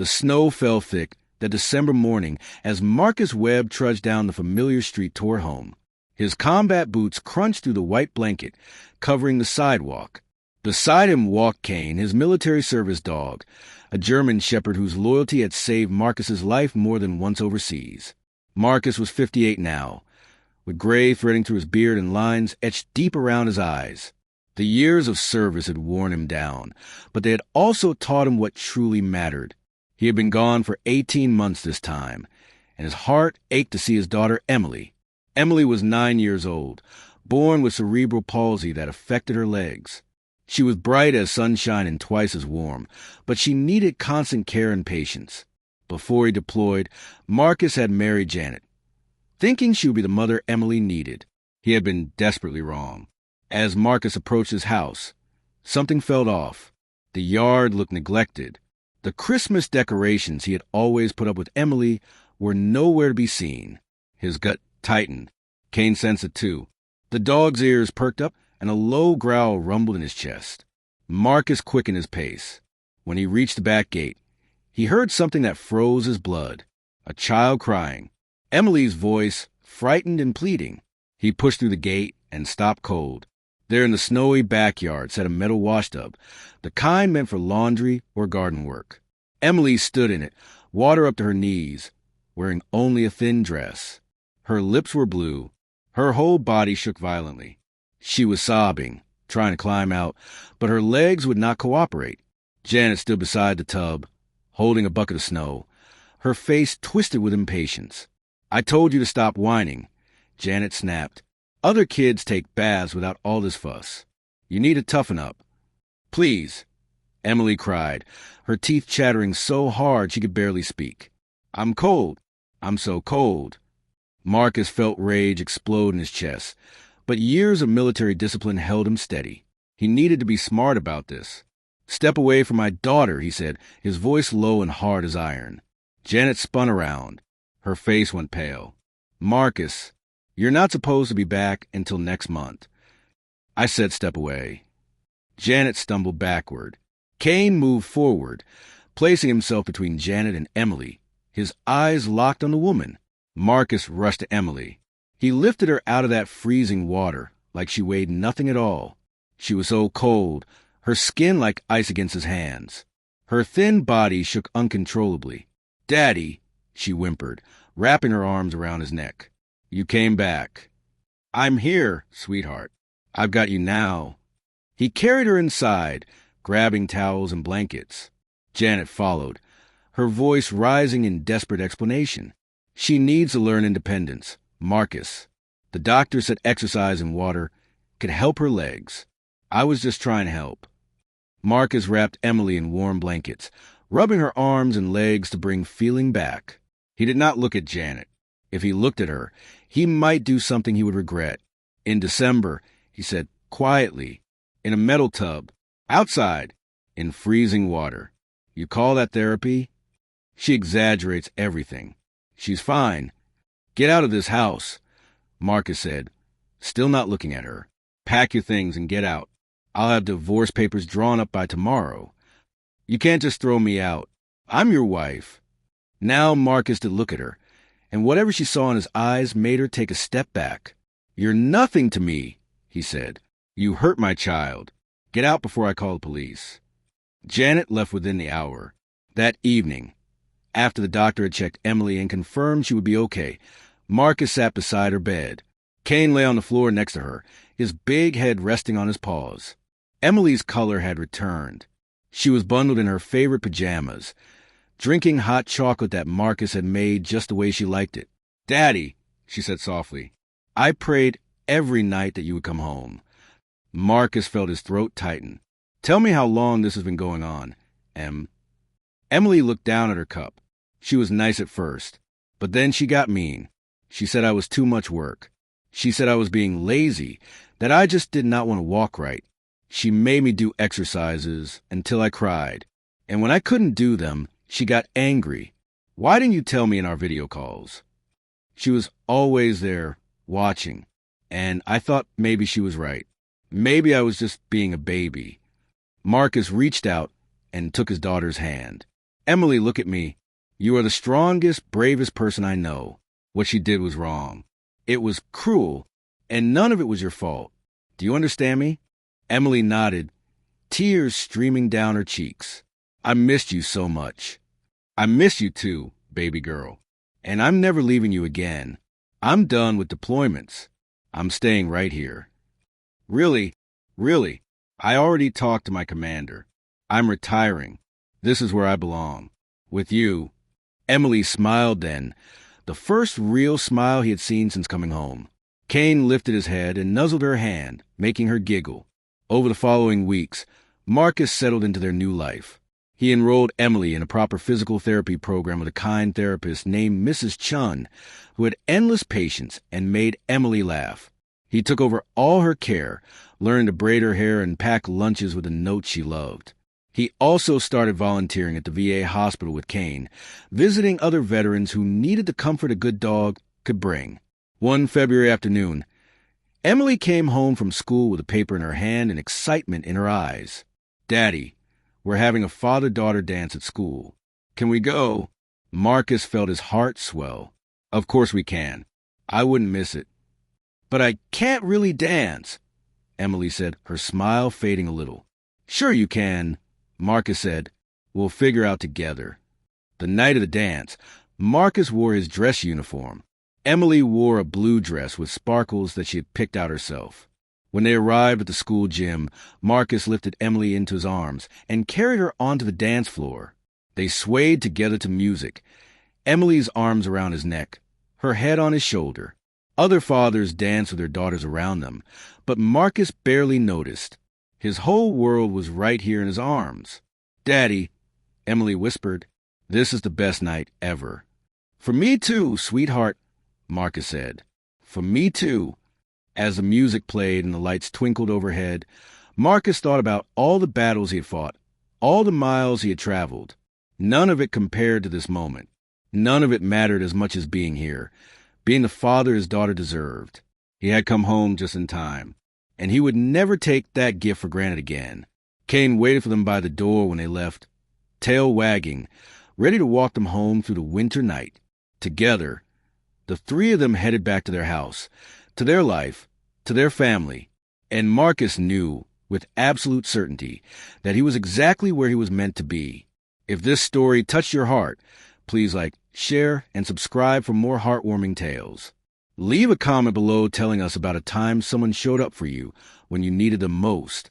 The snow fell thick that December morning as Marcus Webb trudged down the familiar street toward home. His combat boots crunched through the white blanket covering the sidewalk. Beside him walked Kane, his military service dog, a German shepherd whose loyalty had saved Marcus's life more than once overseas. Marcus was 58 now, with gray threading through his beard and lines etched deep around his eyes. The years of service had worn him down, but they had also taught him what truly mattered. He had been gone for 18 months this time, and his heart ached to see his daughter Emily. Emily was 9 years old, born with cerebral palsy that affected her legs. She was bright as sunshine and twice as warm, but she needed constant care and patience. Before he deployed, Marcus had married Janet, thinking she would be the mother Emily needed. He had been desperately wrong. As Marcus approached his house, something felt off. The yard looked neglected. The Christmas decorations he had always put up with Emily were nowhere to be seen. His gut tightened. Kane sensed it too. The dog's ears perked up, and a low growl rumbled in his chest. Marcus quickened his pace. When he reached the back gate, he heard something that froze his blood. A child crying. Emily's voice, frightened and pleading. He pushed through the gate and stopped cold. There in the snowy backyard sat a metal washtub, the kind meant for laundry or garden work. Emily stood in it, water up to her knees, wearing only a thin dress. Her lips were blue. Her whole body shook violently. She was sobbing, trying to climb out, but her legs would not cooperate. Janet stood beside the tub, holding a bucket of snow, her face twisted with impatience. "I told you to stop whining," Janet snapped. "Other kids take baths without all this fuss. You need to toughen up." "Please," Emily cried, her teeth chattering so hard she could barely speak. "I'm cold. I'm so cold." Marcus felt rage explode in his chest, but years of military discipline held him steady. He needed to be smart about this. "Step away from my daughter," he said, his voice low and hard as iron. Janet spun around. Her face went pale. "Marcus, you're not supposed to be back until next month." "I said step away." Janet stumbled backward. Kane moved forward, placing himself between Janet and Emily, his eyes locked on the woman. Marcus rushed to Emily. He lifted her out of that freezing water like she weighed nothing at all. She was so cold, her skin like ice against his hands. Her thin body shook uncontrollably. "Daddy," she whimpered, wrapping her arms around his neck. "You came back." "I'm here, sweetheart. I've got you now." He carried her inside, grabbing towels and blankets. Janet followed, her voice rising in desperate explanation. "She needs to learn independence. Marcus. The doctor said exercise and water could help her legs. I was just trying to help." Marcus wrapped Emily in warm blankets, rubbing her arms and legs to bring feeling back. He did not look at Janet. If he looked at her, he might do something he would regret. "In December," he said quietly, "in a metal tub, outside, in freezing water. You call that therapy?" "She exaggerates everything. She's fine. Get out of this house," Marcus said, still not looking at her. "Pack your things and get out. I'll have divorce papers drawn up by tomorrow. You can't just throw me out. I'm your wife." Now Marcus did look at her, and whatever she saw in his eyes made her take a step back. "You're nothing to me," he said. "You hurt my child. Get out before I call the police." Janet left within the hour. That evening, after the doctor had checked Emily and confirmed she would be okay, Marcus sat beside her bed. Kane lay on the floor next to her, his big head resting on his paws. Emily's color had returned. She was bundled in her favorite pajamas, drinking hot chocolate that Marcus had made just the way she liked it. "Daddy," she said softly, "I prayed every night that you would come home." Marcus felt his throat tighten. "Tell me how long this has been going on, Em." Emily looked down at her cup. She was nice at first, but then she got mean. She said I was too much work. She said I was being lazy, that I just did not want to walk right. She made me do exercises until I cried. And when I couldn't do them, she got angry. "Why didn't you tell me in our video calls?" She was always there, watching, and I thought maybe she was right. Maybe I was just being a baby. Marcus reached out and took his daughter's hand. Emily, look at me. You are the strongest, bravest person I know. What she did was wrong. It was cruel, and none of it was your fault. Do you understand me? Emily nodded, tears streaming down her cheeks. I missed you so much. I miss you too, baby girl. And I'm never leaving you again. I'm done with deployments. I'm staying right here. Really, I already talked to my commander. I'm retiring. This is where I belong. With you. Emily smiled then, the first real smile he had seen since coming home. Kane lifted his head and nuzzled her hand, making her giggle. Over the following weeks, Marcus settled into their new life. He enrolled Emily in a proper physical therapy program with a kind therapist named Mrs. Chun, who had endless patience and made Emily laugh. He took over all her care, learned to braid her hair and pack lunches with the notes she loved. He also started volunteering at the VA hospital with Kane, visiting other veterans who needed the comfort a good dog could bring. One February afternoon, Emily came home from school with a paper in her hand and excitement in her eyes. "Daddy, we're having a father-daughter dance at school. Can we go?" Marcus felt his heart swell. "Of course we can. I wouldn't miss it." "But I can't really dance," Emily said, her smile fading a little. "Sure you can," Marcus said. "We'll figure out together." The night of the dance, Marcus wore his dress uniform. Emily wore a blue dress with sparkles that she had picked out herself. When they arrived at the school gym, Marcus lifted Emily into his arms and carried her onto the dance floor. They swayed together to music, Emily's arms around his neck, her head on his shoulder. Other fathers danced with their daughters around them, but Marcus barely noticed. His whole world was right here in his arms. "Daddy," Emily whispered, "this is the best night ever." "For me too, sweetheart," Marcus said. "For me too." As the music played and the lights twinkled overhead, Marcus thought about all the battles he had fought, all the miles he had traveled. None of it compared to this moment. None of it mattered as much as being here, being the father his daughter deserved. He had come home just in time, and he would never take that gift for granted again. Kane waited for them by the door when they left, tail wagging, ready to walk them home through the winter night. Together, the three of them headed back to their house, to their life, to their family, and Marcus knew, with absolute certainty, that he was exactly where he was meant to be. If this story touched your heart, please like, share, and subscribe for more heartwarming tales. Leave a comment below telling us about a time someone showed up for you when you needed them most.